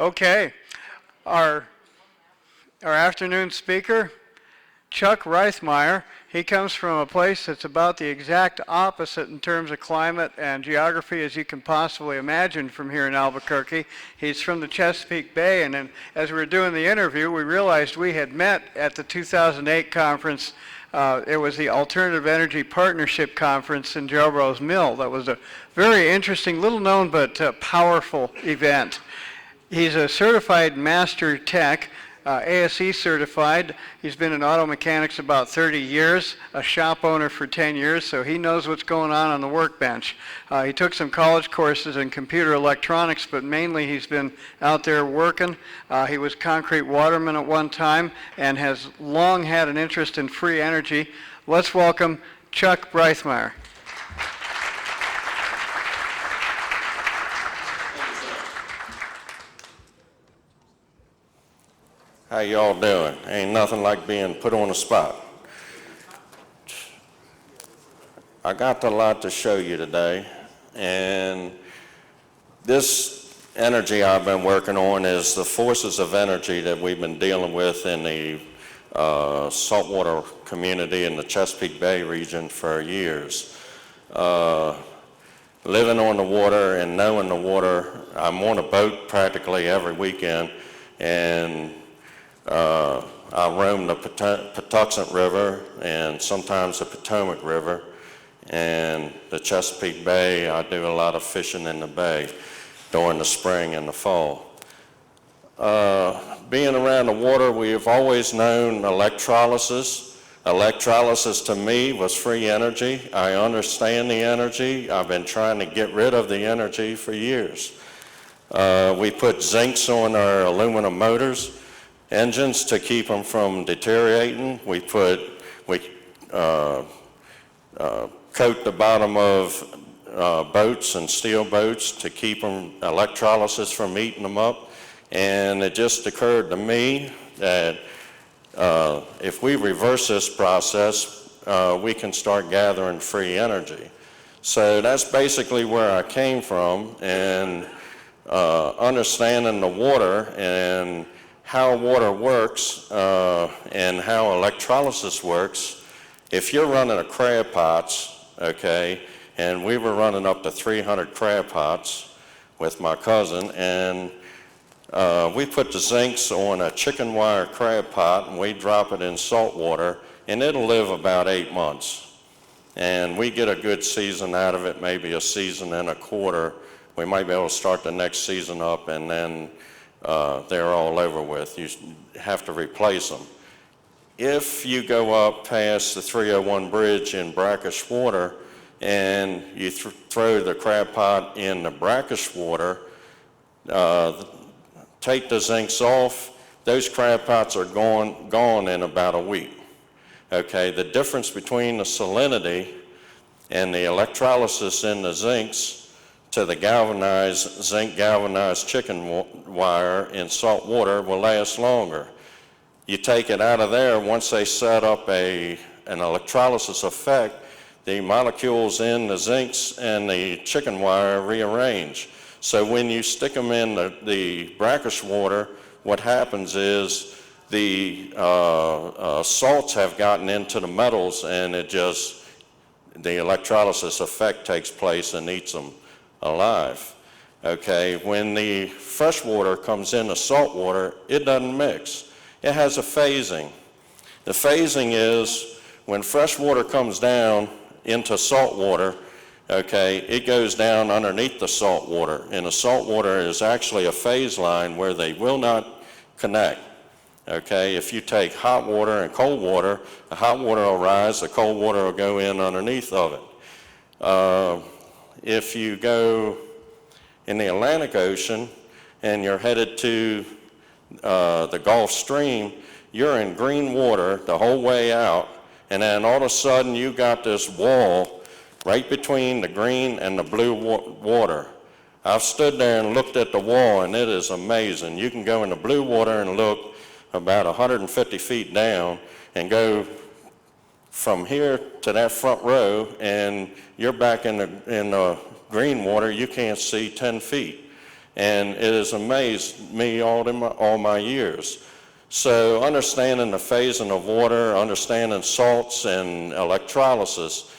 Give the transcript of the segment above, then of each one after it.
Okay, our afternoon speaker, Chuck Reithmeyer. He comes from a place that's about the exact opposite in terms of climate and geography as you can possibly imagine from here in Albuquerque. He's from the Chesapeake Bay, and then as we were doing the interview, we realized we had met at the 2008 conference. It was the Alternative Energy Partnership Conference in Jailbro's Mill. That was a very interesting, little known but powerful event. He's a certified master tech, ASE certified. He's been in auto mechanics about 30 years, a shop owner for 10 years, so he knows what's going on the workbench. He took some college courses in computer electronics, but mainly he's been out there working. He was concrete waterman at one time and has long had an interest in free energy. Let's welcome Chuck Reithmeyer. How y'all doing? Ain't nothing like being put on the spot. I got a lot to show you today, and this energy I've been working on is the forces of energy that we've been dealing with in the saltwater community in the Chesapeake Bay region for years. Living on the water and knowing the water, I'm on a boat practically every weekend, and I roam the Patuxent River and sometimes the Potomac River, and the Chesapeake Bay. I do a lot of fishing in the bay during the spring and the fall. Being around the water, we have always known electrolysis. Electrolysis to me was free energy. I understand the energy. I've been trying to get rid of the energy for years. We put zincs on our aluminum motors, engines to keep them from deteriorating. We coat the bottom of boats and steel boats to keep them, electrolysis from eating them up. And it just occurred to me that if we reverse this process, we can start gathering free energy. So that's basically where I came from, and understanding the water and how water works and how electrolysis works. If you're running a crab pots, okay, and we were running up to 300 crab pots with my cousin, and we put the zincs on a chicken wire crab pot and we drop it in salt water, and it'll live about 8 months. And we get a good season out of it, maybe a season and a quarter. We might be able to start the next season up, and then they're all over with. You have to replace them. If you go up past the 301 bridge in brackish water and you throw the crab pot in the brackish water, take the zincs off, those crab pots are gone in about a week. Okay, the difference between the salinity and the electrolysis in the zincs to the zinc galvanized chicken wire in salt water will last longer. You take it out of there, once they set up an electrolysis effect, the molecules in the zincs and the chicken wire rearrange. So when you stick them in the brackish water, what happens is the salts have gotten into the metals, and the electrolysis effect takes place and eats them alive. Okay, when the fresh water comes into salt water, it doesn't mix. It has a phasing. The phasing is when fresh water comes down into salt water, okay, it goes down underneath the salt water, and the salt water is actually a phase line where they will not connect. Okay, if you take hot water and cold water, the hot water will rise, the cold water will go in underneath of it. If you go in the Atlantic Ocean and you're headed to the Gulf Stream, you're in green water the whole way out, and then all of a sudden you got this wall right between the green and the blue water. I've stood there and looked at the wall, and it is amazing. You can go in the blue water and look about 150 feet down and go from here to that front row, and you're back in the green water. You can't see 10 feet. And it has amazed me all my years. So understanding the phasing of water, understanding salts and electrolysis,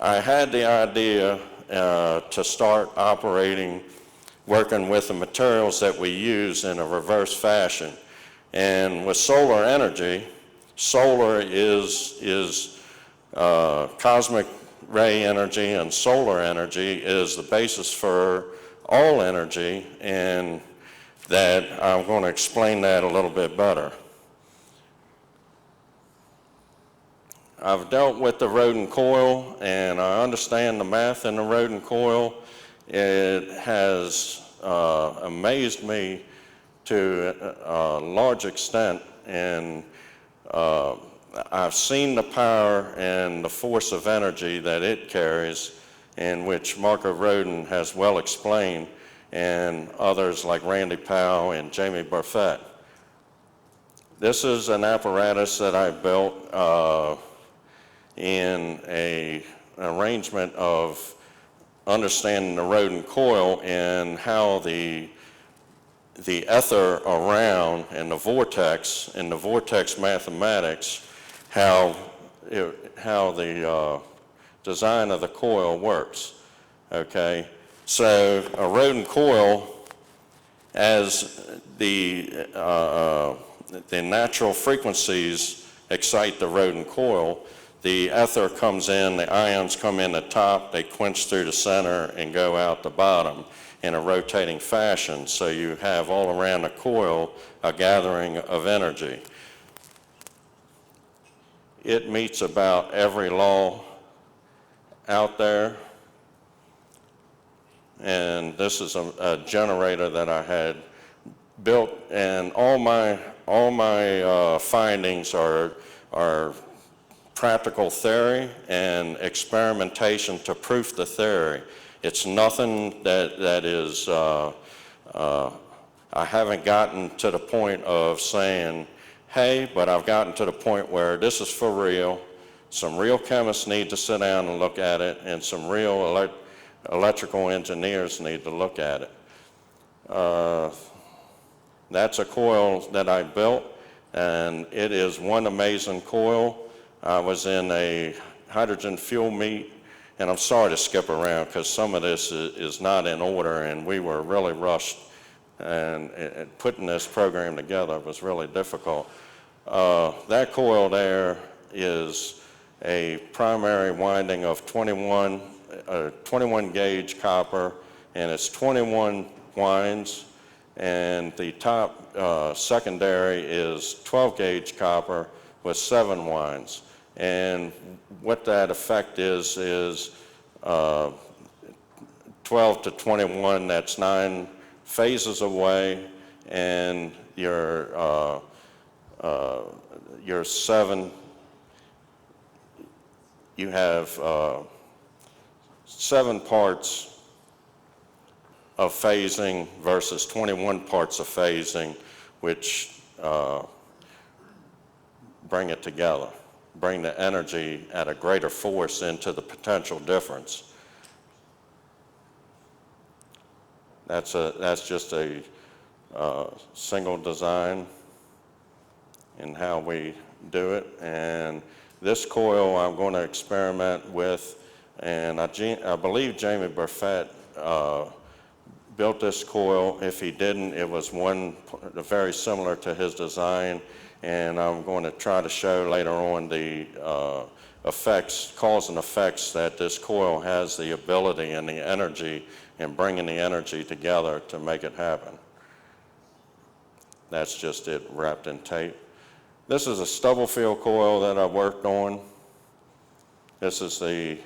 I had the idea to start working with the materials that we use in a reverse fashion. And with solar energy, solar is cosmic ray energy, and solar energy is the basis for all energy, and that I'm going to explain that a little bit better. I've dealt with the Rodin Coil, and I understand the math in the Rodin Coil. It has amazed me to a large extent, and I've seen the power and the force of energy that it carries, in which Marco Rodin has well explained, and others like Randy Powell and Jamie Barfett. This is an apparatus that I built in an arrangement of understanding the Rodin Coil and how the ether around and the vortex mathematics, how the design of the coil works, okay? So a Rodin coil, as the natural frequencies excite the Rodin coil, the ether comes in, the ions come in the top, they quench through the center and go out the bottom in a rotating fashion. So you have all around the coil a gathering of energy. It meets about every law out there. And this is a generator that I had built, and all my findings are practical theory and experimentation to prove the theory. It's nothing that is, I haven't gotten to the point of saying, hey, but I've gotten to the point where this is for real. Some real chemists need to sit down and look at it, and some real electrical engineers need to look at it. That's a coil that I built, and it is one amazing coil. I was in a hydrogen fuel meet, and I'm sorry to skip around because some of this is not in order, and we were really rushed, and putting this program together was really difficult. That coil there is a primary winding of 21 gauge copper, and it's 21 winds, and the top secondary is 12 gauge copper with 7 winds. And what that effect is 12 to 21, that's 9 phases away, and your 7, you have 7 parts of phasing versus 21 parts of phasing, which bring it together, bring the energy at a greater force into the potential difference. That's just a single design in how we do it. And this coil I'm going to experiment with, and I believe Jamie Barfett built this coil. If he didn't, it was one very similar to his design, and I'm going to try to show later on the effects, cause and effects, that this coil has the ability and the energy and bringing the energy together to make it happen. That's just it wrapped in tape. This is a Stubblefield coil that I worked on. This is the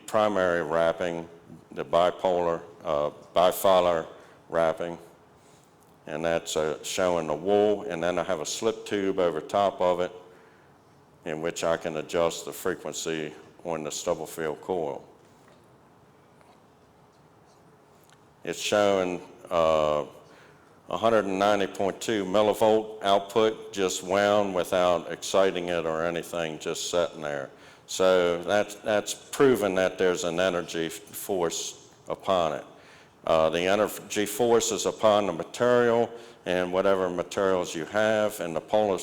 primary wrapping, the bifilar wrapping, and that's showing the wool, and then I have a slip tube over top of it in which I can adjust the frequency on the Stubblefield coil. It's showing 190.2 millivolt output, just wound without exciting it or anything, just sitting there. So that's proven that there's an energy force upon it. The energy force is upon the material and whatever materials you have, and the polling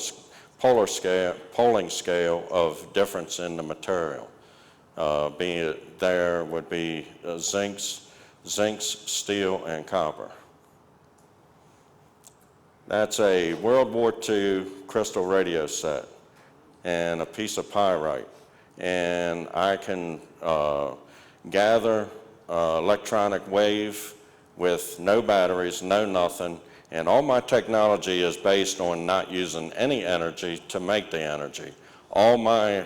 scale of difference in the material. Being it there would be zincs, steel, and copper. That's a World War II crystal radio set and a piece of pyrite. And I can gather electronic wave with no batteries, no nothing, and all my technology is based on not using any energy to make the energy. All my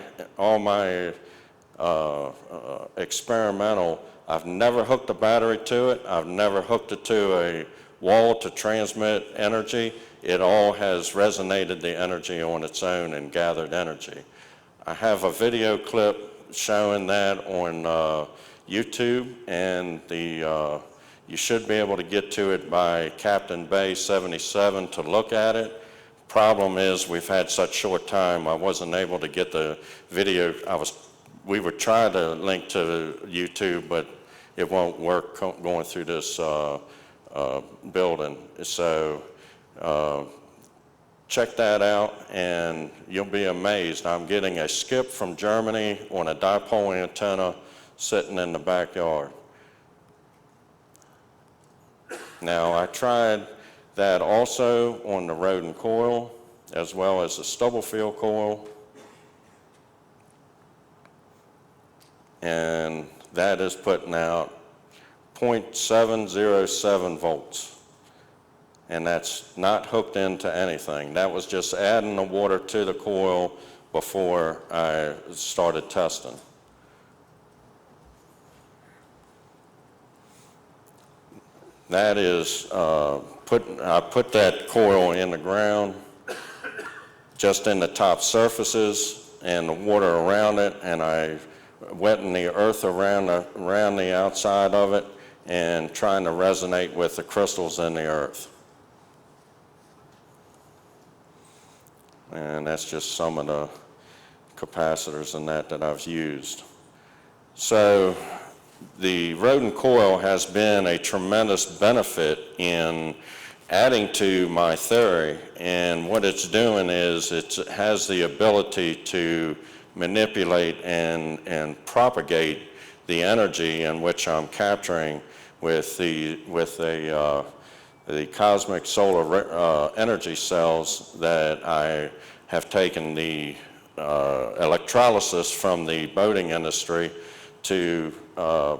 experimental, I've never hooked a battery to it, I've never hooked it to a wall to transmit energy. It all has resonated the energy on its own and gathered energy. I have a video clip showing that on YouTube, and you should be able to get to it by Captain Bay 77 to look at it. Problem is, we've had such short time, I wasn't able to get the video. We were trying to link to YouTube, but it won't work going through this building. So check that out and you'll be amazed. I'm getting a skip from Germany on a dipole antenna sitting in the backyard. Now, I tried that also on the Rodin Coil as well as the Stubblefield coil, and that is putting out 0.707 volts. And that's not hooked into anything. That was just adding the water to the coil before I started testing. That is, I put that coil in the ground, just in the top surfaces and the water around it, and I wetting the earth around the outside of it and trying to resonate with the crystals in the earth. And that's just some of the capacitors and that I've used. So the Rodin Coil has been a tremendous benefit in adding to my theory, and what it's doing is it has the ability to manipulate and propagate the energy in which I'm capturing with the cosmic solar energy cells that I have taken the electrolysis from the boating industry to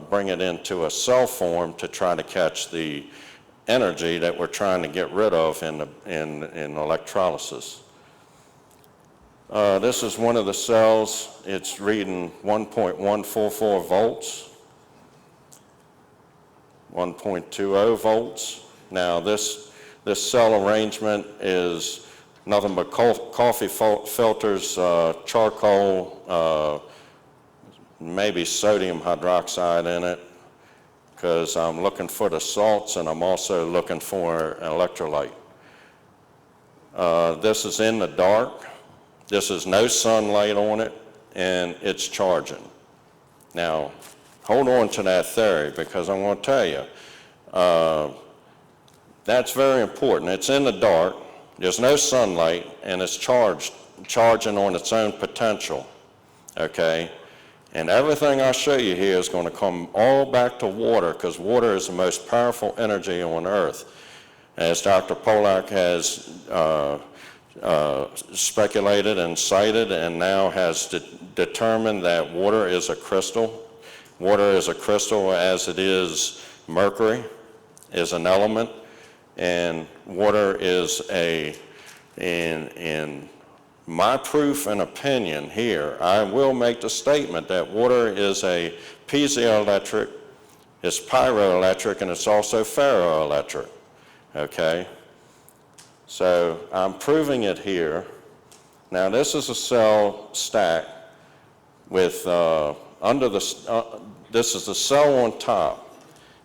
bring it into a cell form to try to catch the energy that we're trying to get rid of in electrolysis. This is one of the cells. It's reading 1.144 volts, 1.20 volts. Now this cell arrangement is nothing but coffee filters, charcoal, maybe sodium hydroxide in it, because I'm looking for the salts and I'm also looking for an electrolyte. This is in the dark. This is no sunlight on it, and it's charging. Now, hold on to that theory, because I'm going to tell you, that's very important. It's in the dark, there's no sunlight, and it's charging on its own potential, okay? And everything I show you here is going to come all back to water, because water is the most powerful energy on Earth. As Dr. Polak has speculated and cited, and now has determined that water is a crystal. Water is a crystal, as it is mercury, is an element, and water is in my proof and opinion here, I will make the statement that water is a piezoelectric, it's pyroelectric, and it's also ferroelectric, okay? So I'm proving it here. Now this is a cell stack with, this is the cell on top,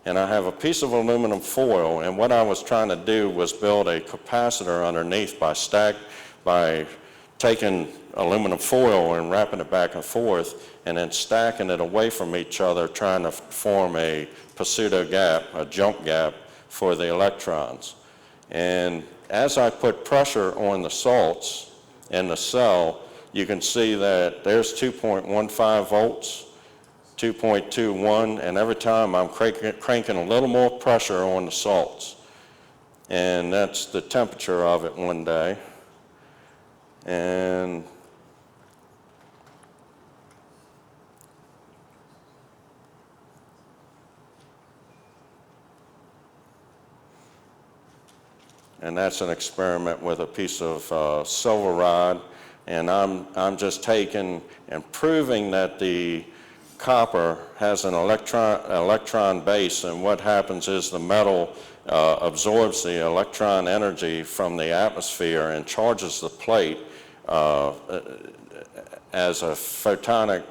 and I have a piece of aluminum foil, and what I was trying to do was build a capacitor underneath by taking aluminum foil and wrapping it back and forth and then stacking it away from each other, trying to form a pseudo gap, a jump gap for the electrons. And as I put pressure on the salts in the cell, you can see that there's 2.15 volts, 2.21, and every time I'm cranking a little more pressure on the salts. And that's the temperature of it one day. And that's an experiment with a piece of silver rod, and I'm just taking and proving that the copper has an electron base, and what happens is the metal absorbs the electron energy from the atmosphere and charges the plate as a photonic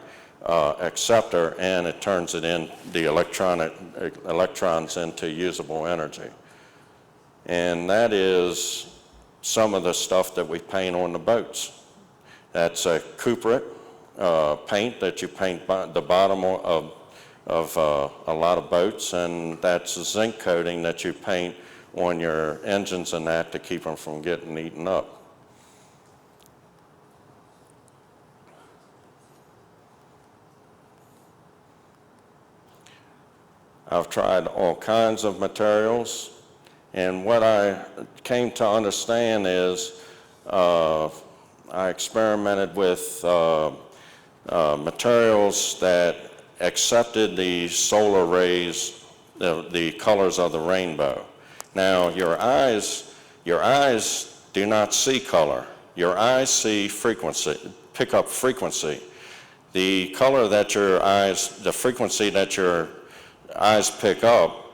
acceptor, and it turns it in the electrons into usable energy. And that is some of the stuff that we paint on the boats. That's a cuprate paint that you paint the bottom of a lot of boats, and that's a zinc coating that you paint on your engines and that to keep them from getting eaten up. I've tried all kinds of materials, and what I came to understand is I experimented with materials that accepted the solar rays, the colors of the rainbow. Now, your eyes do not see color. Your eyes see frequency, pick up frequency. The color that the frequency that your eyes pick up,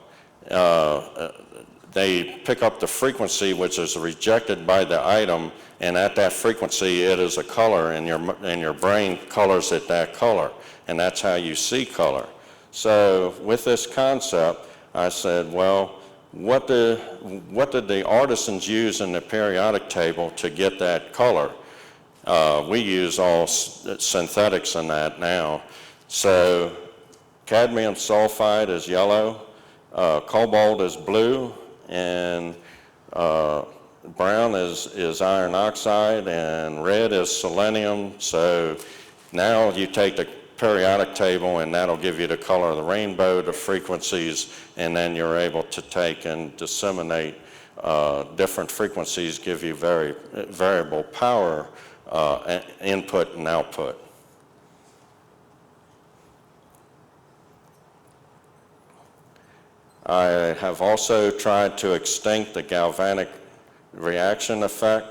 they pick up the frequency which is rejected by the item, and at that frequency it is a color, and your brain colors it that color, and that's how you see color. So with this concept, I said, well, what did the artisans use in the periodic table to get that color? We use all synthetics in that now. So cadmium sulfide is yellow, cobalt is blue, and brown is iron oxide, and red is selenium. So now you take the periodic table, and that'll give you the color of the rainbow, the frequencies, and then you're able to take and disseminate different frequencies, give you very variable power input and output. I have also tried to extinct the galvanic reaction effect.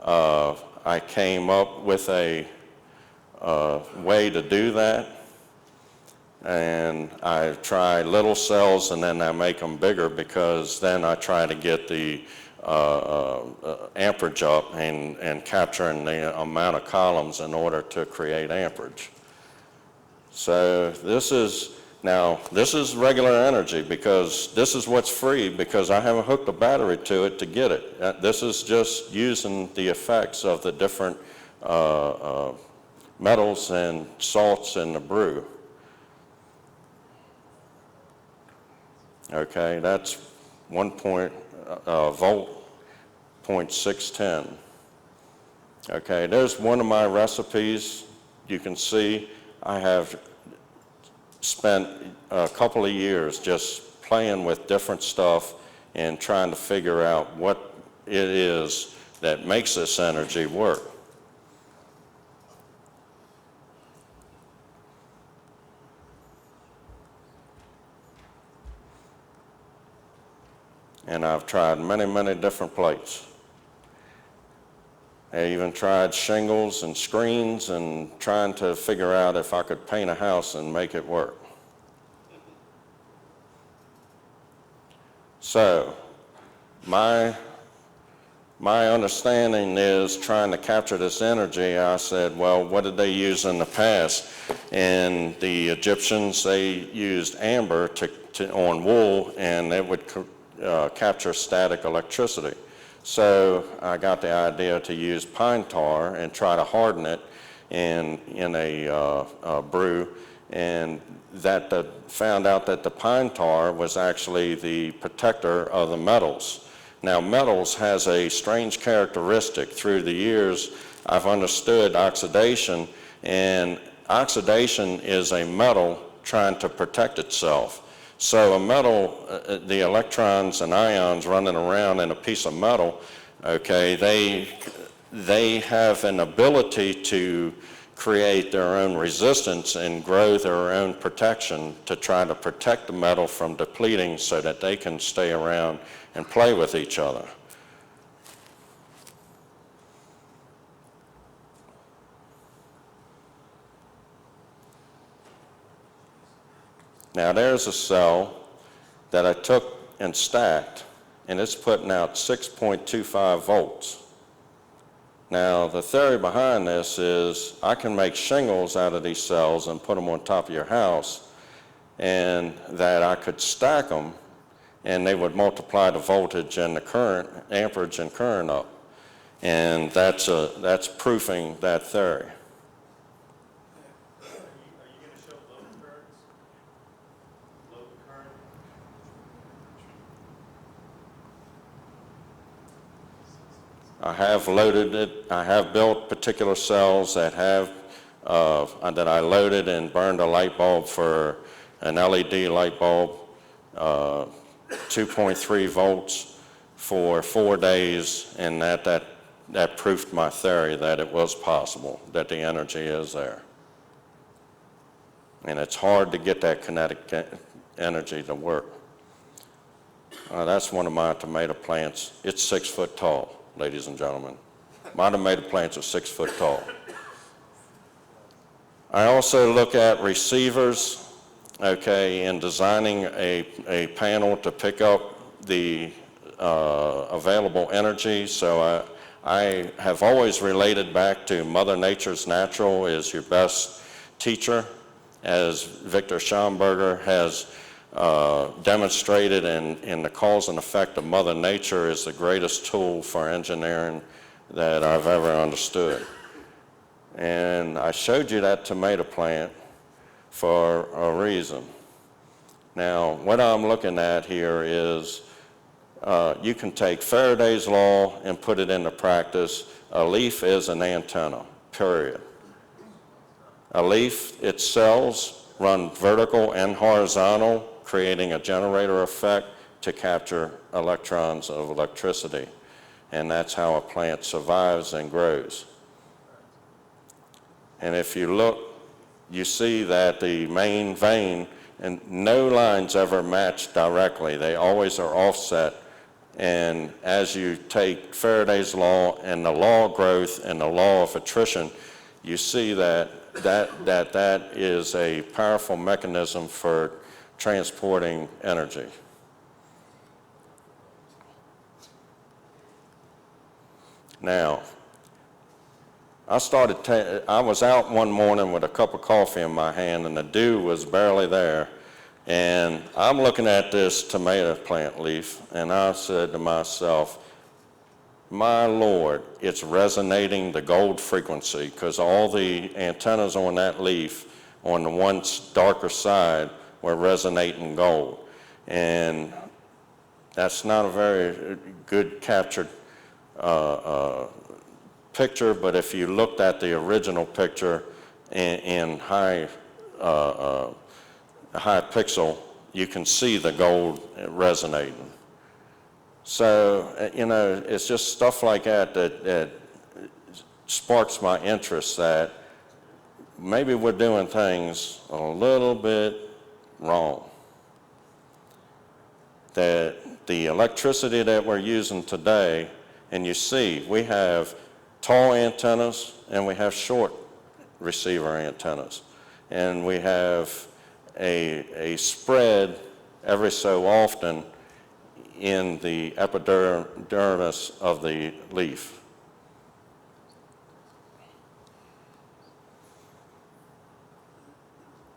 I came up with a way to do that, and I try little cells and then I make them bigger, because then I try to get the amperage up and capturing the amount of columns in order to create amperage. So this is regular energy, because this is what's free, because I haven't hooked a battery to it to get it. This is just using the effects of the different metals and salts in the brew. Okay, that's 1 volt, 0.610. Okay, there's one of my recipes. You can see I have spent a couple of years just playing with different stuff and trying to figure out what it is that makes this energy work. And I've tried many, many different plates. I even tried shingles and screens, and trying to figure out if I could paint a house and make it work. So my understanding is, trying to capture this energy, I said, well, what did they use in the past? And the Egyptians, they used amber on wool, and it would capture static electricity. So I got the idea to use pine tar and try to harden it in a brew, and found out that the pine tar was actually the protector of the metals. Now, metals has a strange characteristic. Through the years, I've understood oxidation, and oxidation is a metal trying to protect itself. So a metal, the electrons and ions running around in a piece of metal, okay, they have an ability to create their own resistance and grow their own protection to try to protect the metal from depleting so that they can stay around and play with each other. Now there's a cell that I took and stacked, and it's putting out 6.25 volts. Now the theory behind this is I can make shingles out of these cells and put them on top of your house, and that I could stack them and they would multiply the voltage and the current, amperage and current up. And that's proofing that theory. I have loaded it. I have built particular cells that have that I loaded and burned a light bulb for an LED light bulb, 2.3 volts for 4 days, and that proved my theory that it was possible, that the energy is there. And it's hard to get that kinetic energy to work. That's one of my tomato plants. It's 6 foot tall. Ladies and gentlemen. My tomato plants are 6 foot tall. I also look at receivers, okay, in designing a panel to pick up the available energy. So I have always related back to Mother Nature's natural is your best teacher, as Victor Schomburger has demonstrated in the cause and effect of Mother Nature is the greatest tool for engineering that I've ever understood. And I showed you that tomato plant for a reason. Now, what I'm looking at here is you can take Faraday's law and put it into practice. A leaf is an antenna, period. A leaf, its cells run vertical and horizontal, creating a generator effect to capture electrons of electricity. And that's how a plant survives and grows. And if you look, you see that the main vein, and no lines ever match directly. They always are offset. And as you take Faraday's law and the law of growth and the law of attrition, you see that is a powerful mechanism for transporting energy. Now, I was out one morning with a cup of coffee in my hand and the dew was barely there, and I'm looking at this tomato plant leaf and I said to myself, my Lord, it's resonating the gold frequency, because all the antennas on that leaf on the one darker side were resonating gold. And that's not a very good captured picture, but if you looked at the original picture in high pixel, you can see the gold resonating. So, you know, it's just stuff like that sparks my interest that maybe we're doing things a little bit wrong. That the electricity that we're using today, and you see, we have tall antennas and we have short receiver antennas. And we have a spread every so often in the epidermis of the leaf.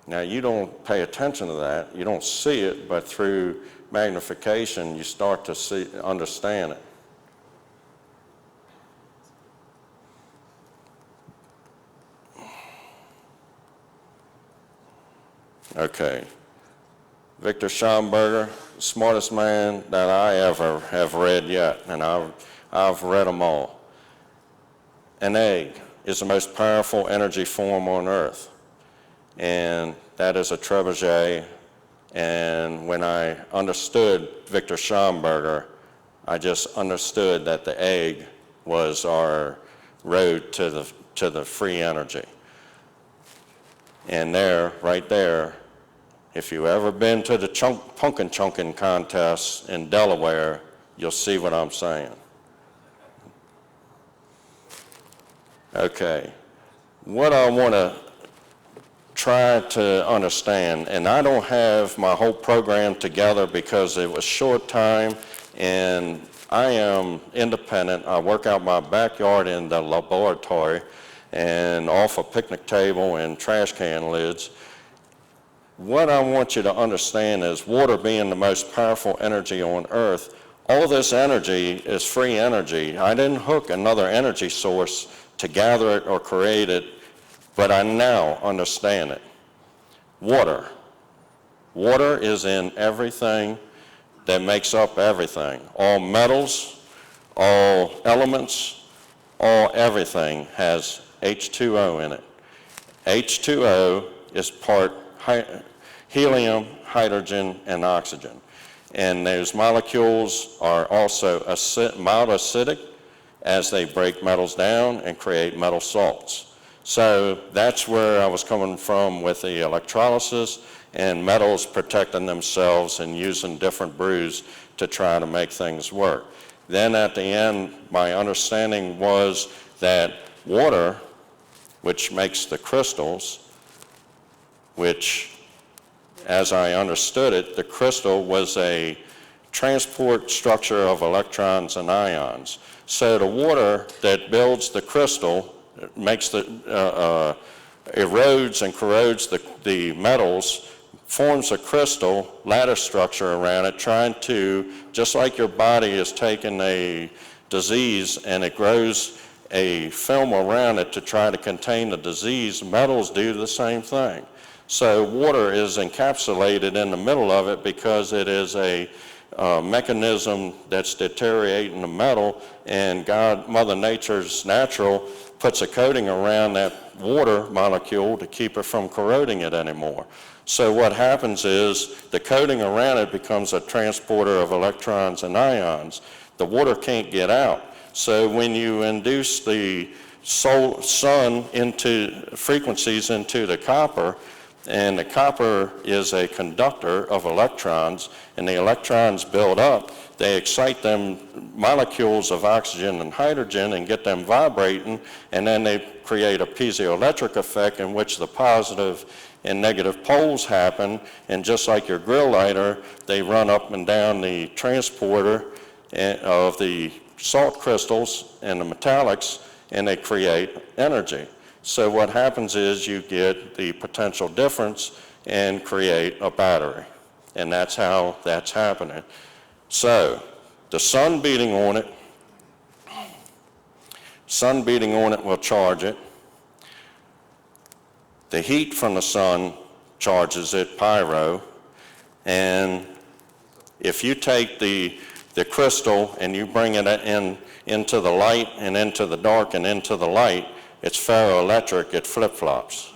Now, you don't pay attention to that, you don't see it, but through magnification you start to understand it. Okay. Victor Schomburger, smartest man that I ever have read yet, and I've read them all. An egg is the most powerful energy form on Earth, and that is a trebuchet. And when I understood Victor Schomburger, I just understood that the egg was our road to the free energy. And there, right there, if you've ever been to the pumpkin chunking contest in Delaware, you'll see what I'm saying. Okay, what I want to try to understand, and I don't have my whole program together because it was short time, and I am independent. I work out my backyard in the laboratory and off a picnic table and trash can lids. What I want you to understand is water being the most powerful energy on Earth, all this energy is free energy. I didn't hook another energy source to gather it or create it, but I now understand it. Water. Water is in everything that makes up everything. All metals, all elements, all everything has H2O in it. H2O is part helium, hydrogen, and oxygen. And those molecules are also mild acidic as they break metals down and create metal salts. So that's where I was coming from with the electrolysis and metals protecting themselves and using different brews to try to make things work. Then at the end, my understanding was that water, which makes the crystals, which, as I understood it, the crystal was a transport structure of electrons and ions. So the water that builds the crystal makes erodes and corrodes the metals, forms a crystal lattice structure around it, trying to, just like your body is taking a disease and it grows a film around it to try to contain the disease, metals do the same thing. So water is encapsulated in the middle of it because it is a mechanism that's deteriorating the metal, and Mother Nature's natural, puts a coating around that water molecule to keep it from corroding it anymore. So what happens is the coating around it becomes a transporter of electrons and ions. The water can't get out. So when you induce the sun into frequencies into the copper, and the copper is a conductor of electrons, and the electrons build up, they excite them molecules of oxygen and hydrogen and get them vibrating, and then they create a piezoelectric effect in which the positive and negative poles happen, and just like your grill lighter, they run up and down the transporter of the salt crystals and the metallics, and they create energy. So what happens is you get the potential difference and create a battery. And that's how that's happening. So the sun beating on it will charge it. The heat from the sun charges it, pyro. And if you take the crystal and you bring it into the light and into the dark and into the light, it's ferroelectric, it flip-flops,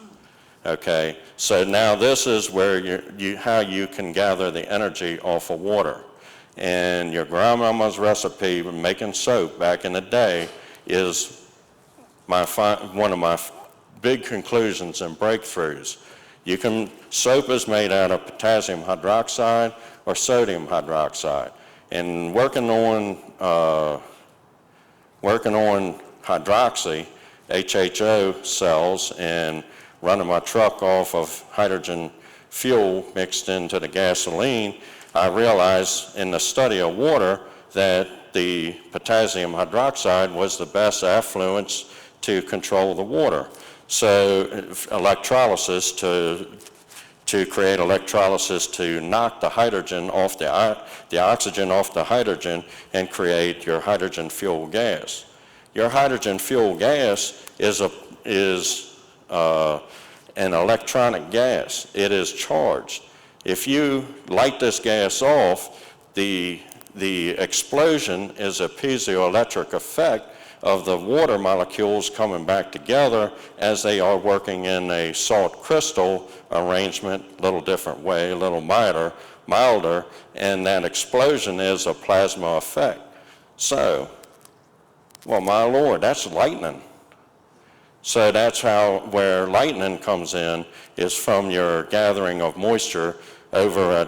okay? So now this is where how you can gather the energy off of water. And your grandmama's recipe for making soap back in the day is one of my big conclusions and breakthroughs. Soap is made out of potassium hydroxide or sodium hydroxide. And working on hydroxy, HHO cells, and running my truck off of hydrogen fuel mixed into the gasoline, I realized in the study of water that the potassium hydroxide was the best affluence to control the water. So electrolysis to create electrolysis to knock the hydrogen off the oxygen off the hydrogen and create your hydrogen fuel gas. Your hydrogen fuel gas is an electronic gas. It is charged. If you light this gas off, the explosion is a piezoelectric effect of the water molecules coming back together as they are working in a salt crystal arrangement, a little different way, a little milder, and that explosion is a plasma effect. So, well, my Lord, that's lightning. So that's where lightning comes in, is from your gathering of moisture over a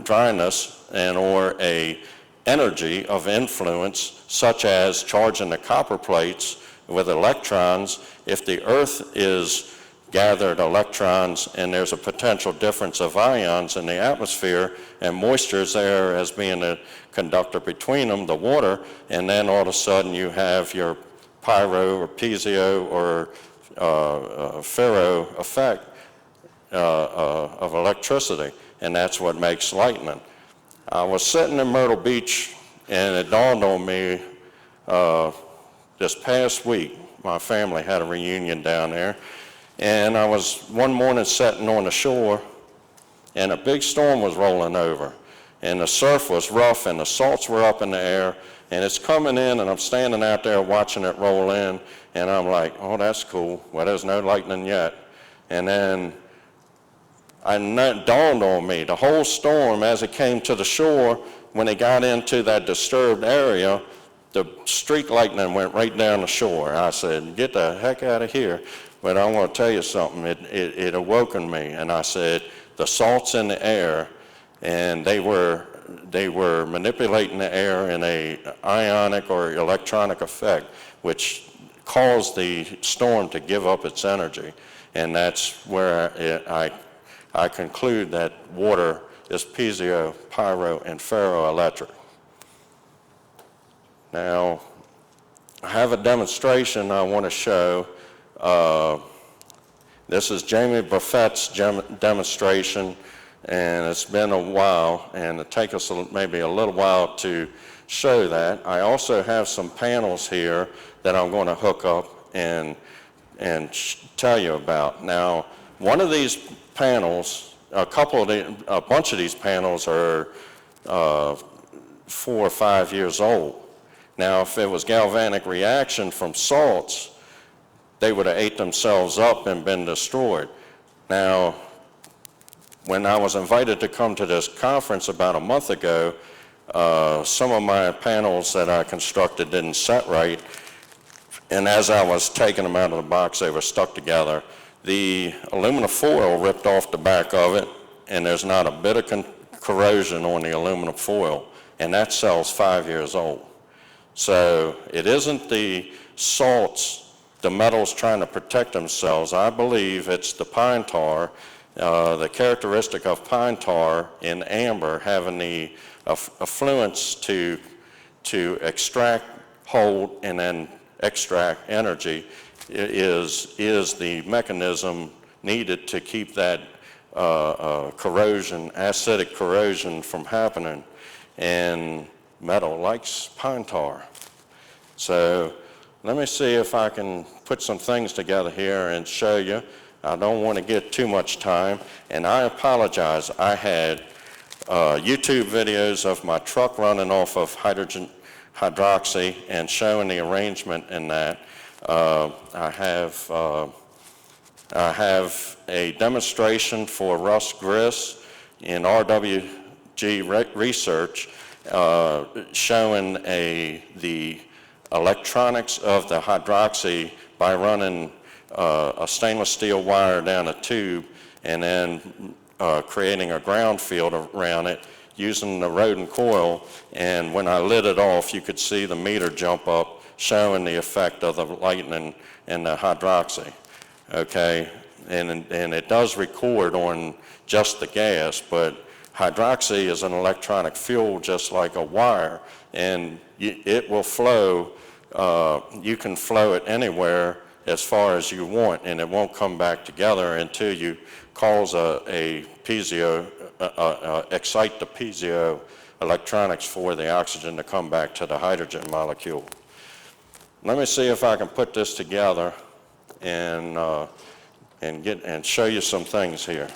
dryness and or a energy of influence, such as charging the copper plates with electrons. If the earth is gathered electrons and there's a potential difference of ions in the atmosphere and moisture is there as being a conductor between them, the water, and then all of a sudden you have your pyro or piezo or ferro effect of electricity, and that's what makes lightning. I was sitting in Myrtle Beach, and it dawned on me this past week, my family had a reunion down there, and I was one morning sitting on the shore, and a big storm was rolling over, and the surf was rough, and the salts were up in the air, and it's coming in, and I'm standing out there watching it roll in, and I'm like, oh, that's cool. Well, there's no lightning yet. And then it dawned on me, the whole storm, as it came to the shore, when it got into that disturbed area, the streak lightning went right down the shore. I said, get the heck out of here. But I want to tell you something, it awoken me, and I said, the salt's in the air, and they were manipulating the air in a ionic or electronic effect, which caused the storm to give up its energy. And that's where I conclude that water is piezo, pyro, and ferroelectric. Now, I have a demonstration I want to show. This is Jamie Buffett's demonstration, and it's been a while, and it'll take us maybe a little while to show that. I also have some panels here that I'm going to hook up and tell you about. Now, one of these panels, a bunch of these panels are 4 or 5 years old. Now, if it was galvanic reaction from salts, they would have ate themselves up and been destroyed. Now, when I was invited to come to this conference about a month ago, some of my panels that I constructed didn't set right, and as I was taking them out of the box, they were stuck together. The aluminum foil ripped off the back of it, and there's not a bit of corrosion on the aluminum foil, and that cell's 5 years old. So it isn't the salts, the metals trying to protect themselves. I believe it's the pine tar, the characteristic of pine tar in amber having the affluence to extract, hold, and then extract energy is the mechanism needed to keep that corrosion, acidic corrosion from happening. And metal likes pine tar. So let me see if I can put some things together here and show you. I don't want to get too much time, and I apologize. I had YouTube videos of my truck running off of hydrogen hydroxy and showing the arrangement in that. I have a demonstration for Russ Griss in RWG research showing the electronics of the hydroxy by running a stainless steel wire down a tube and then creating a ground field around it using the Rodin Coil, and when I lit it off you could see the meter jump up showing the effect of the lightning and the hydroxy. Okay, and it does record on just the gas, but hydroxy is an electronic fuel just like a wire, and it will flow. You can flow it anywhere as far as you want, and it won't come back together until you cause a piezo, excite the piezo electronics for the oxygen to come back to the hydrogen molecule. Let me see if I can put this together and and show you some things here.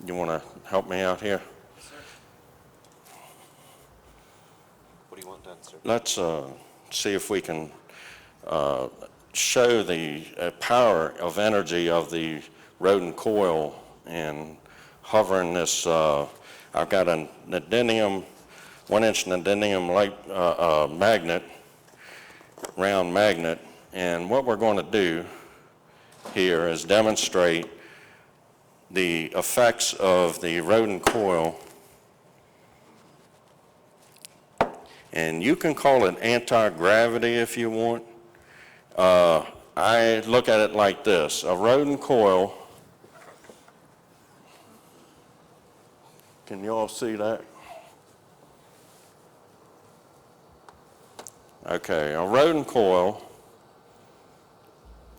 You want to help me out here? Yes, sir. What do you want done, sir? Let's see if we can show the power of energy of the Rodin Coil and hovering this. I've got a neodymium, 1-inch neodymium light magnet, round magnet, and what we're going to do here is demonstrate the effects of the Rodin Coil, and you can call it anti-gravity if you want. I look at it like this: a Rodin Coil. Can you all see that? Okay, a Rodin Coil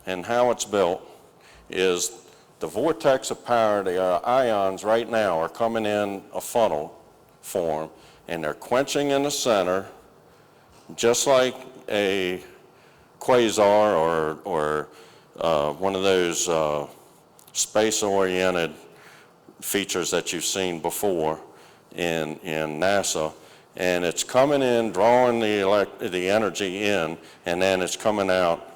and how it's built is the vortex of power, the ions right now are coming in a funnel form, and they're quenching in the center, just like a quasar or one of those space-oriented features that you've seen before in NASA. And it's coming in, drawing the energy in, and then it's coming out,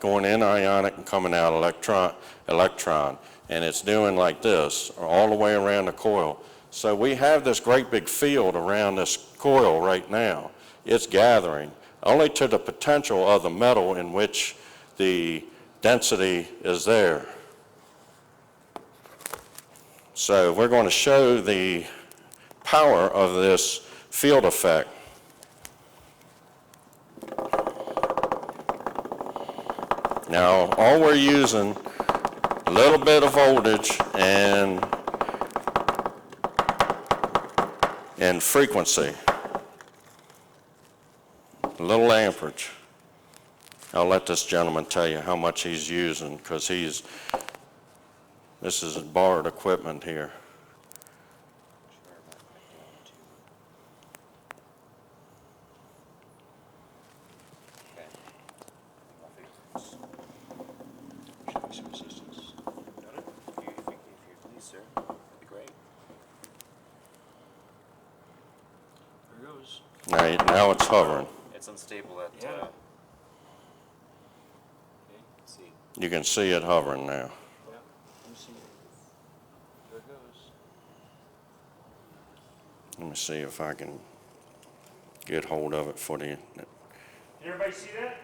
going in ionic and coming out electron. And it's doing like this, all the way around the coil. So we have this great big field around this coil right now. It's gathering, only to the potential of the metal in which the density is there. So we're going to show the power of this field effect. Now, all we're using, a little bit of voltage and frequency, a little amperage. I'll let this gentleman tell you how much he's using, because this is borrowed equipment here. Now it's hovering. It's unstable at, Yeah. okay, let's see. You can see it hovering now. Yeah, let me see. There it goes. Let me see if I can get hold of it for the. Can everybody see that?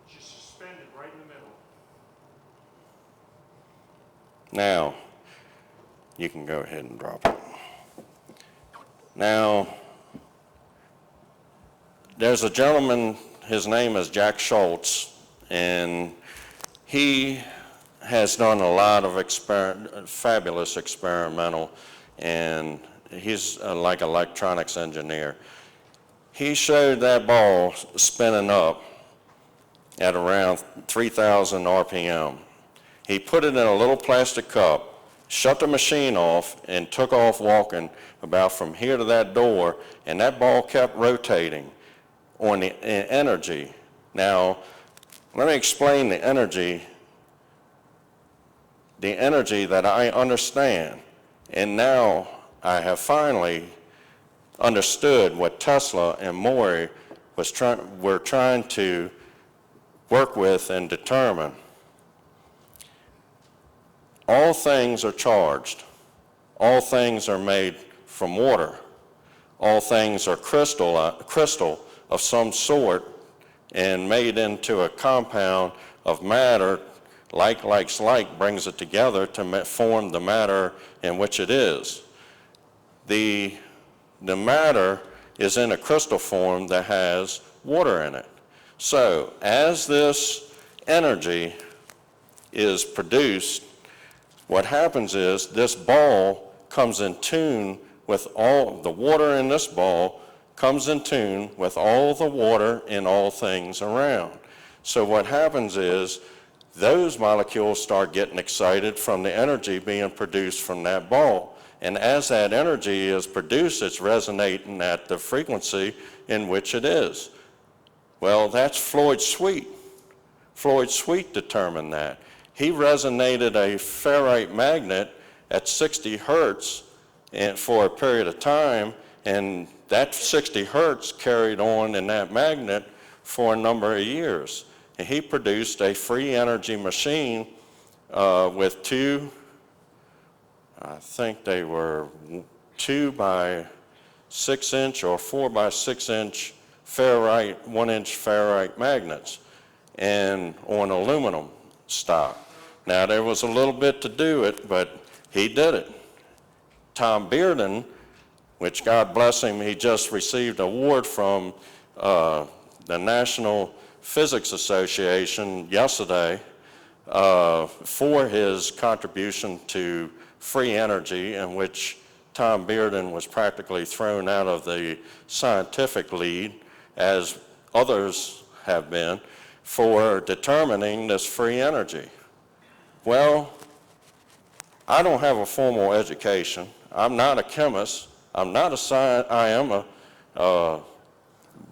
Just suspended right in the middle. Now, you can go ahead and drop it. Now, there's a gentleman, his name is Jack Schultz, and he has done a lot of fabulous experimental, and he's like an electronics engineer. He showed that ball spinning up at around 3,000 RPM. He put it in a little plastic cup, shut the machine off, and took off walking about from here to that door, and that ball kept rotating on the energy. Now, let me explain the energy that I understand. And now I have finally understood what Tesla and Maury were trying to work with and determine. All things are charged. All things are made from water. All things are crystal of some sort and made into a compound of matter. Like likes like brings it together to form the matter in which it is. The matter is in a crystal form that has water in it. So as this energy is produced, what happens is this ball comes in tune with all the water in this ball comes in tune with all the water in all things around. So what happens is those molecules start getting excited from the energy being produced from that ball. And as that energy is produced, it's resonating at the frequency in which it is. Well, that's Floyd Sweet. Floyd Sweet determined that. He resonated a ferrite magnet at 60 hertz and for a period of time, and that 60 hertz carried on in that magnet for a number of years. And he produced a free energy machine with two, I think they were 2 by 6 inch or 4 by 6 inch ferrite, 1 inch ferrite magnets, and on aluminum stock. Now there was a little bit to do it, but he did it. Tom Bearden, which God bless him, he just received an award from the National Physics Association yesterday for his contribution to free energy, in which Tom Bearden was practically thrown out of the scientific lead, as others have been, for determining this free energy. Well, I don't have a formal education. I'm not a chemist. I'm not a scientist. I am a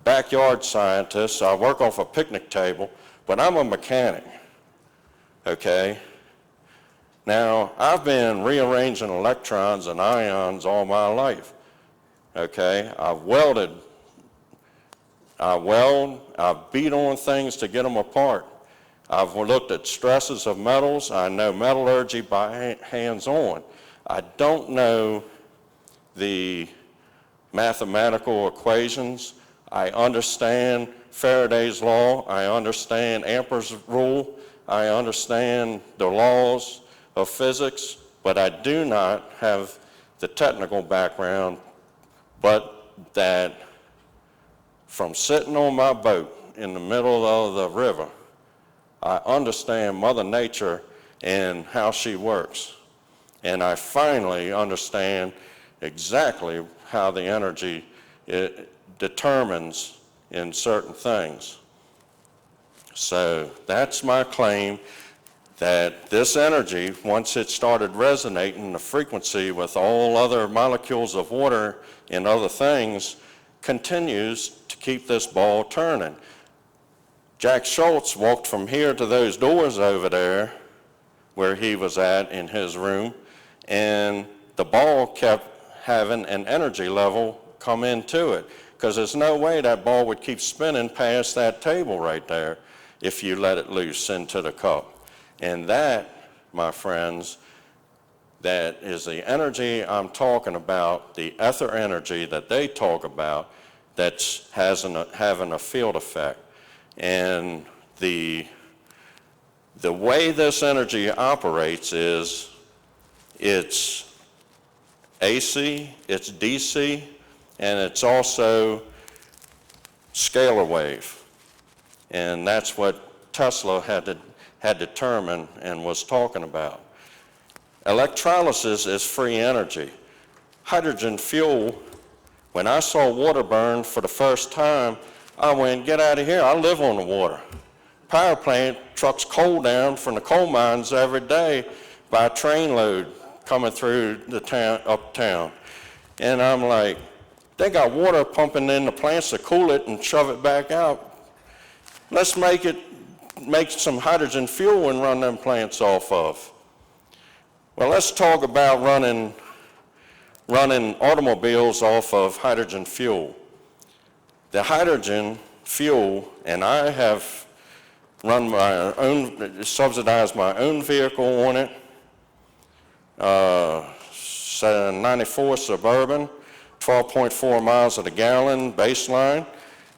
backyard scientist. I work off a picnic table, but I'm a mechanic, okay? Now, I've been rearranging electrons and ions all my life, okay? I've welded. I weld, I beat on things to get them apart. I've looked at stresses of metals. I know metallurgy by hands-on. I don't know the mathematical equations. I understand Faraday's law. I understand Ampere's rule. I understand the laws of physics, but I do not have the technical background, but that from sitting on my boat in the middle of the river, I understand Mother Nature and how she works. And I finally understand exactly how the energy determines in certain things. So that's my claim, that this energy, once it started resonating the frequency with all other molecules of water and other things, continues to keep this ball turning. Jack Schultz walked from here to those doors over there where he was at in his room, and the ball kept having an energy level come into it, because there's no way that ball would keep spinning past that table right there if you let it loose into the cup. And that, my friends, that is the energy I'm talking about, the ether energy that they talk about, that's having a field effect. And the way this energy operates is it's AC, it's DC, and it's also scalar wave. And that's what Tesla had determined and was talking about. Electrolysis is free energy. Hydrogen fuel, when I saw water burn for the first time, I went, get out of here, I live on the water. Power plant trucks coal down from the coal mines every day by a train load coming through the town, uptown. And I'm like, they got water pumping in the plants to cool it and shove it back out. Let's make some hydrogen fuel and run them plants off of. Well, let's talk about running automobiles off of hydrogen fuel. The hydrogen fuel, and I have run my own, subsidized my own vehicle on it, 94 Suburban, 12.4 miles to the gallon baseline.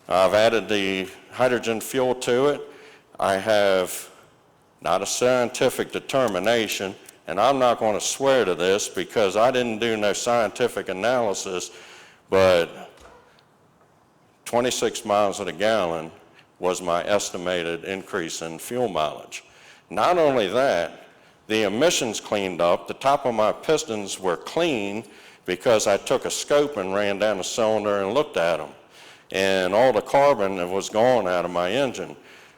I've added the hydrogen fuel to it. I have not a scientific determination, and I'm not going to swear to this because I didn't do no scientific analysis, but 26 miles to the gallon was my estimated increase in fuel mileage. Not only that, the emissions cleaned up. The top of my pistons were clean because I took a scope and ran down the cylinder and looked at them. And all the carbon that was gone out of my engine.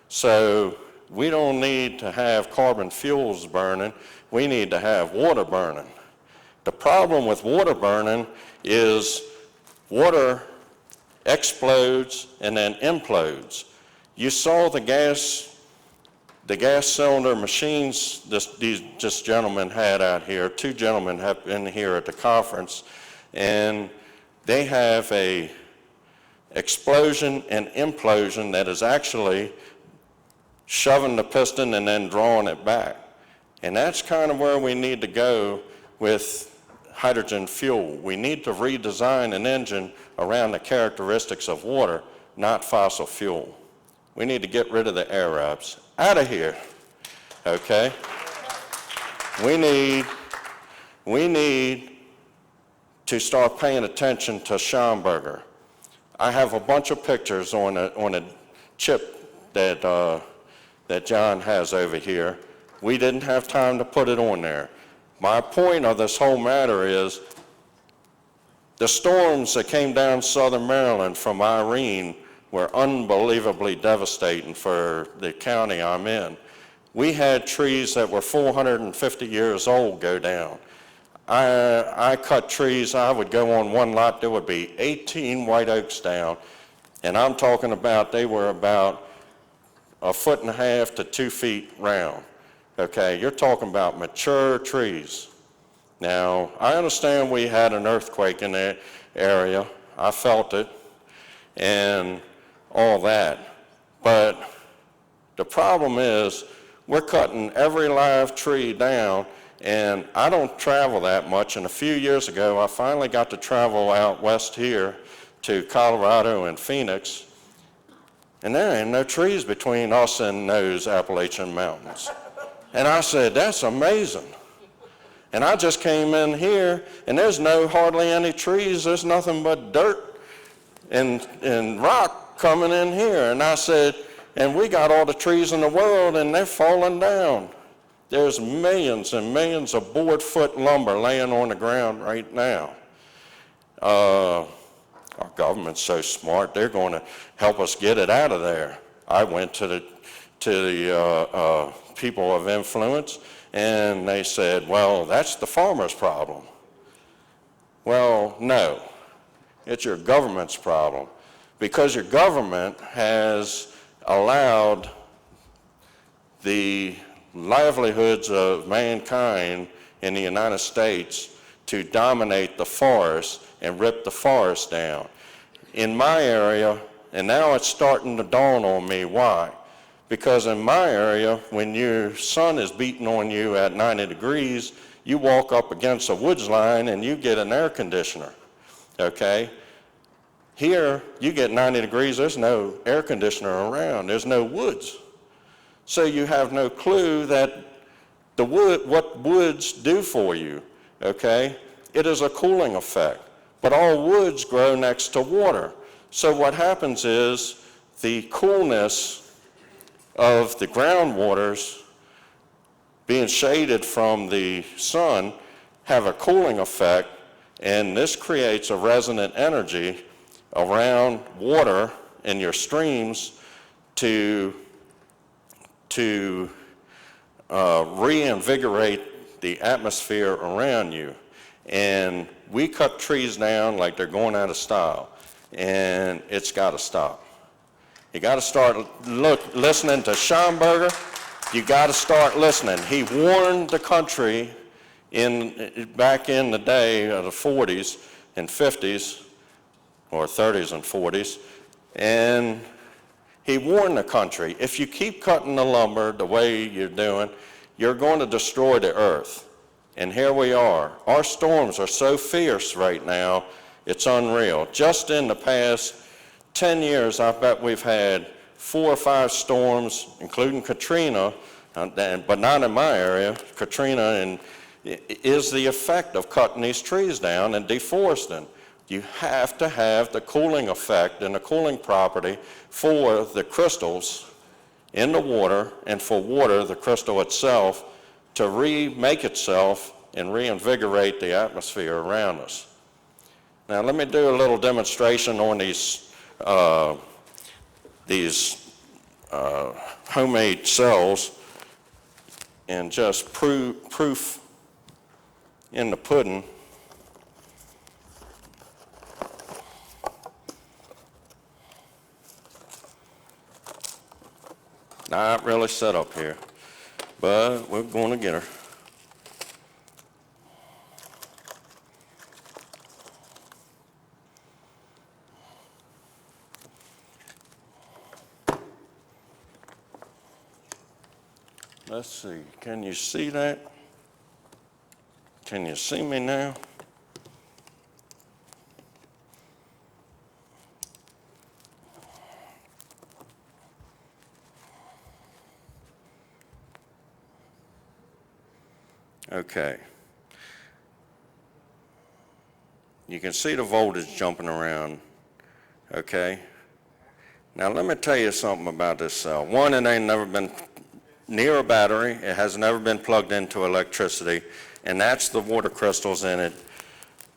So we don't need to have carbon fuels burning, we need to have water burning. The problem with water burning is water explodes and then implodes. You saw the gas cylinder machines this gentleman had out here. Two gentlemen have been here at the conference, and they have a explosion and implosion that is actually shoving the piston and then drawing it back. And that's kind of where we need to go with hydrogen fuel. We need to redesign an engine around the characteristics of water, not fossil fuel. We need to get rid of the Arabs. Out of here, okay? We need to start paying attention to Schomburger. I have a bunch of pictures on a chip that John has over here. We didn't have time to put it on there. My point of this whole matter is the storms that came down southern Maryland from Irene were unbelievably devastating for the county I'm in. We had trees that were 450 years old go down. I cut trees, I would go on one lot, there would be 18 white oaks down, and I'm talking about they were about 1.5 feet to 2 feet round. Okay, you're talking about mature trees. Now, I understand we had an earthquake in the area. I felt it and all that. But the problem is we're cutting every live tree down, and I don't travel that much. And a few years ago, I finally got to travel out west here to Colorado and Phoenix, and there ain't no trees between us and those Appalachian mountains. And I said, that's amazing. And I just came in here, and there's hardly any trees. There's nothing but dirt and rock coming in here. And I said, and we got all the trees in the world, and they're falling down. There's millions and millions of board-foot lumber laying on the ground right now. Our government's so smart, they're going to help us get it out of there. I went to the people of influence, and they said, well, that's the farmer's problem. Well, no, it's your government's problem, because your government has allowed the livelihoods of mankind in the United States to dominate the forest and rip the forest down. In my area, and now it's starting to dawn on me why. Because in my area, when your sun is beating on you at 90 degrees, you walk up against a woods line and you get an air conditioner, okay? Here, you get 90 degrees, there's no air conditioner around, there's no woods. So you have no clue that what woods do for you, okay? It is a cooling effect, but all woods grow next to water. So what happens is the coolness of the groundwaters being shaded from the sun have a cooling effect, and this creates a resonant energy around water in your streams to reinvigorate the atmosphere around you. And we cut trees down like they're going out of style, and it's got to stop. You got to start listening to Schomburger. You got to start listening. He warned the country back in the day of the 40s and 50s, or 30s and 40s, and he warned the country, if you keep cutting the lumber the way you're doing, you're going to destroy the earth. And here we are. Our storms are so fierce right now, it's unreal. Just in the past 10 years, I bet we've had 4 or 5 storms, including Katrina, but not in my area. Katrina is the effect of cutting these trees down and deforesting. You have to have the cooling effect and the cooling property for the crystals in the water, and for water, the crystal itself, to remake itself and reinvigorate the atmosphere around us. Now let me do a little demonstration on these homemade cells and just proof in the pudding. Not really set up here, but we're going to get her. Let's see, can you see that? Can you see me now? Okay. You can see the voltage jumping around, okay? Now let me tell you something about this cell. One, it ain't never been near a battery. It has never been plugged into electricity, and that's the water crystals in it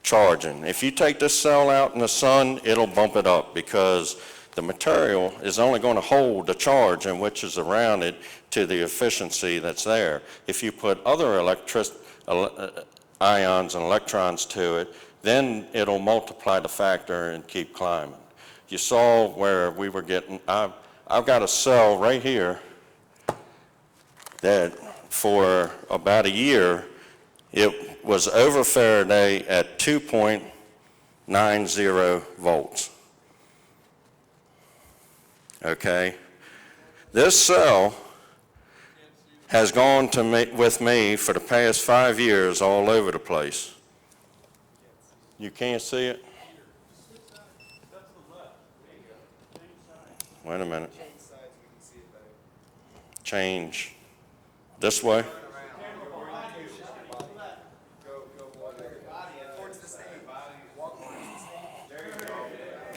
charging. If you take this cell out in the sun, it'll bump it up because the material is only going to hold the charge and which is around it to the efficiency that's there. If you put other ions and electrons to it, then it'll multiply the factor and keep climbing. You saw where we were getting, I've got a cell right here that for about a year, it was over Faraday at 2.90 volts. Okay? This cell has gone with me for the past 5 years all over the place. You can't see it? Wait a minute. Change. This way?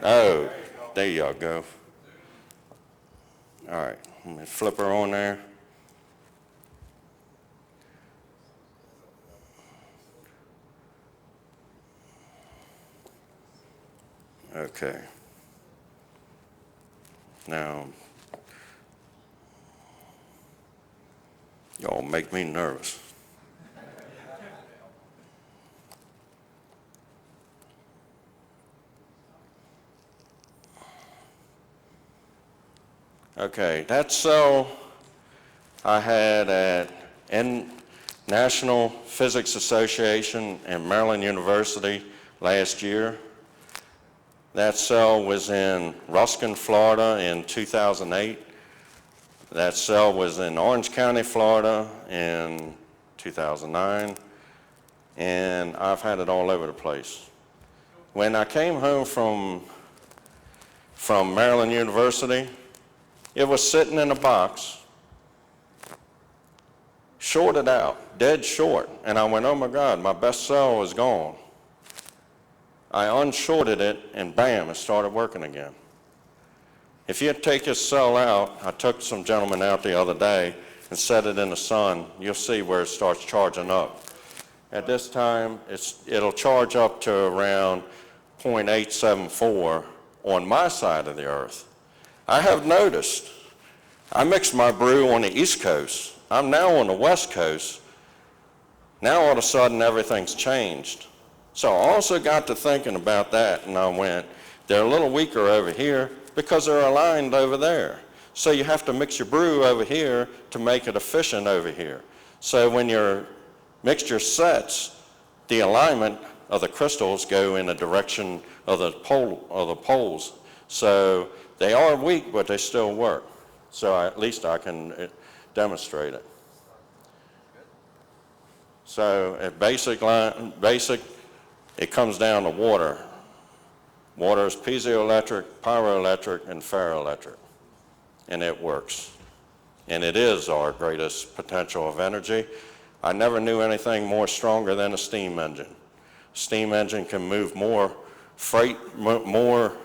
Oh, there y'all go. All right, let me flip her on there. Okay. Now, y'all make me nervous. Okay, that cell I had at National Physics Association and Maryland University last year. That cell was in Ruskin, Florida in 2008. That cell was in Orange County, Florida in 2009. And I've had it all over the place. When I came home from Maryland University, it was sitting in a box, shorted out, dead short. And I went, oh my God, my best cell is gone. I unshorted it and bam, it started working again. If you take this cell out, I took some gentlemen out the other day and set it in the sun, you'll see where it starts charging up. At this time, it'll charge up to around 0.874 on my side of the earth. I have noticed, I mixed my brew on the East Coast. I'm now on the West Coast. Now all of a sudden everything's changed. So I also got to thinking about that and I went, they're a little weaker over here because they're aligned over there. So you have to mix your brew over here to make it efficient over here. So when your mixture sets, the alignment of the crystals go in the direction of the poles. So they are weak, but they still work. So at least I can demonstrate it. So at basic, it comes down to water. Water is piezoelectric, pyroelectric, and ferroelectric, and it works. And it is our greatest potential of energy. I never knew anything more stronger than a steam engine. Steam engine can move more freight, more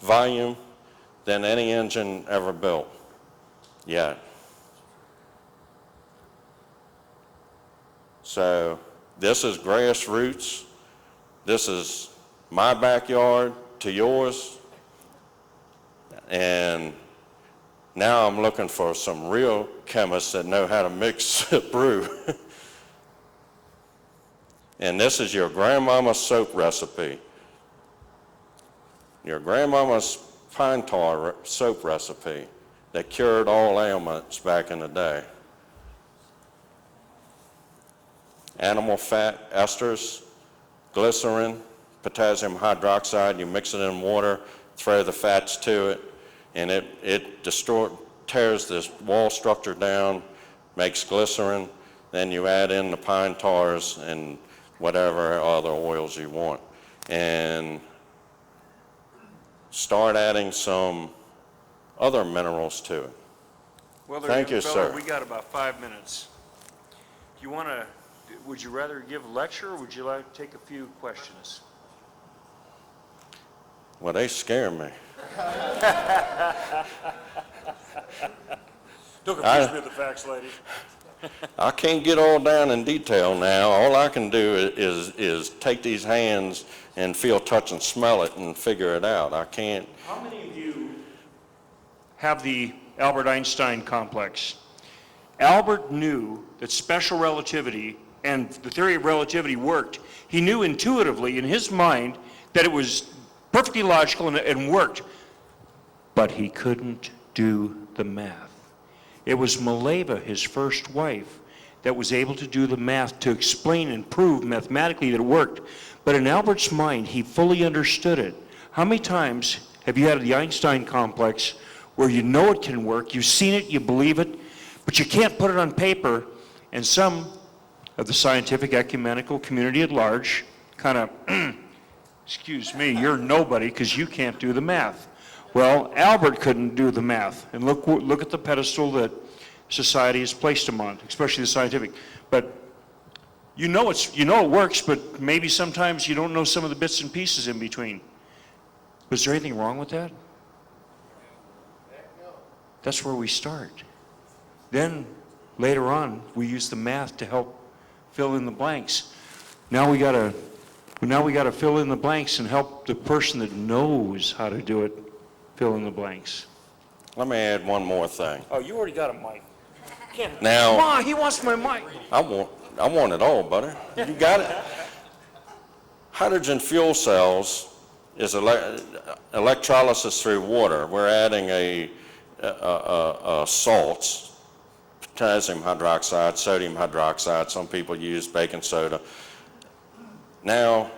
volume than any engine ever built yet. So this is grassroots. This is my backyard to yours. And Now I'm looking for some real chemists that know how to mix brew. And this is your grandmama's soap recipe. Your grandmama's pine tar soap recipe that cured all ailments back in the day. Animal fat esters, glycerin, potassium hydroxide, you mix it in water, throw the fats to it, and it tears this wall structure down, makes glycerin, then you add in the pine tars and whatever other oils you want. And start adding some other minerals to it. Well, there, Thank young you, fella, sir. we got about 5 minutes. Do you want to, would you rather give a lecture or would you like to take a few questions? Well, they scare me. Don't confuse me with the facts, lady. I can't get all down in detail now. All I can do is take these hands and feel, touch, and smell it and figure it out. I can't. How many of you have the Albert Einstein complex? Albert knew that special relativity and the theory of relativity worked. He knew intuitively in his mind that it was perfectly logical and worked, but he couldn't do the math. It was Mileva, his first wife, that was able to do the math to explain and prove mathematically that it worked. But in Albert's mind, he fully understood it. How many times have you had the Einstein complex where you know it can work, you've seen it, you believe it, but you can't put it on paper, and some of the scientific ecumenical community at large kind of, excuse me, you're nobody because you can't do the math. Well, Albert couldn't do the math, and look at the pedestal that society has placed him on, especially the scientific. But you know it works, but maybe sometimes you don't know some of the bits and pieces in between. Was there anything wrong with that? That's where we start. Then later on, we use the math to help fill in the blanks. Now we gotta fill in the blanks and help the person that knows how to do it fill in the blanks. Let me add one more thing. Oh, you already got a mic. Now, Come on, he wants my mic. I want it all, buddy. You got it. Hydrogen fuel cells is electrolysis through water. We're adding salts, potassium hydroxide, sodium hydroxide. Some people use baking soda. Now,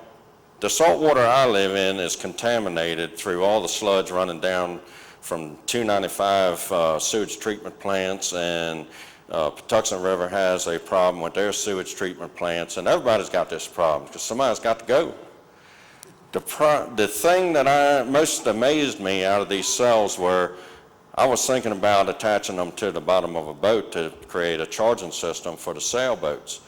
the salt water I live in is contaminated through all the sludge running down from 295 sewage treatment plants, and Patuxent River has a problem with their sewage treatment plants, and everybody's got this problem because somebody's got to go. The thing that most amazed me out of these cells were, I was thinking about attaching them to the bottom of a boat to create a charging system for the sailboats.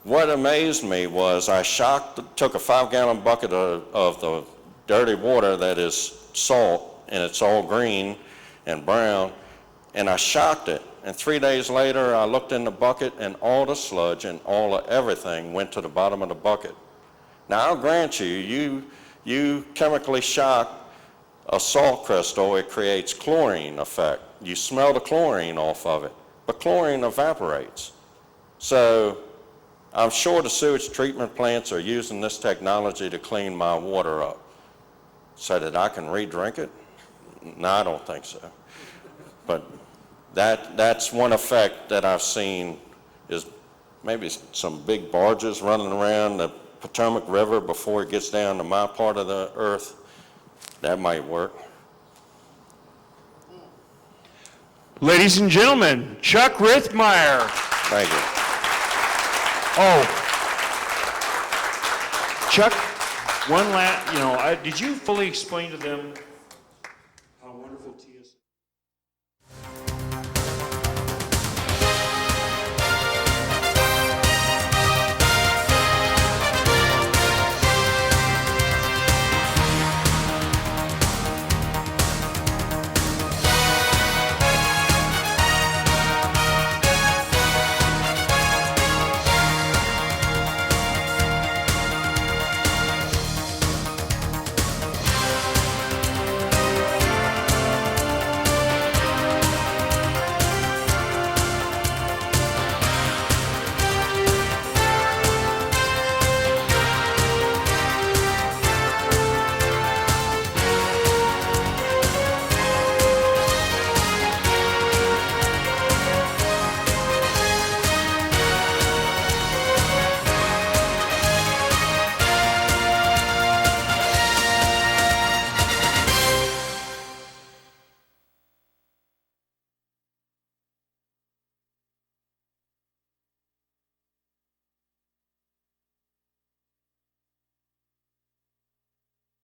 What amazed me was I took a 5-gallon bucket of the dirty water that is salt, and it's all green and brown, and I shocked it. And 3 days later, I looked in the bucket, and all the sludge and everything went to the bottom of the bucket. Now, I'll grant you chemically shock a salt crystal, it creates chlorine effect. You smell the chlorine off of it, but chlorine evaporates. So I'm sure the sewage treatment plants are using this technology to clean my water up so that I can re-drink it. No, I don't think so. But that's one effect that I've seen, is maybe some big barges running around the Potomac River before it gets down to my part of the earth. That might work. Ladies and gentlemen, Chuck Reithmeyer. Thank you. Oh, Chuck, one last, did you fully explain to them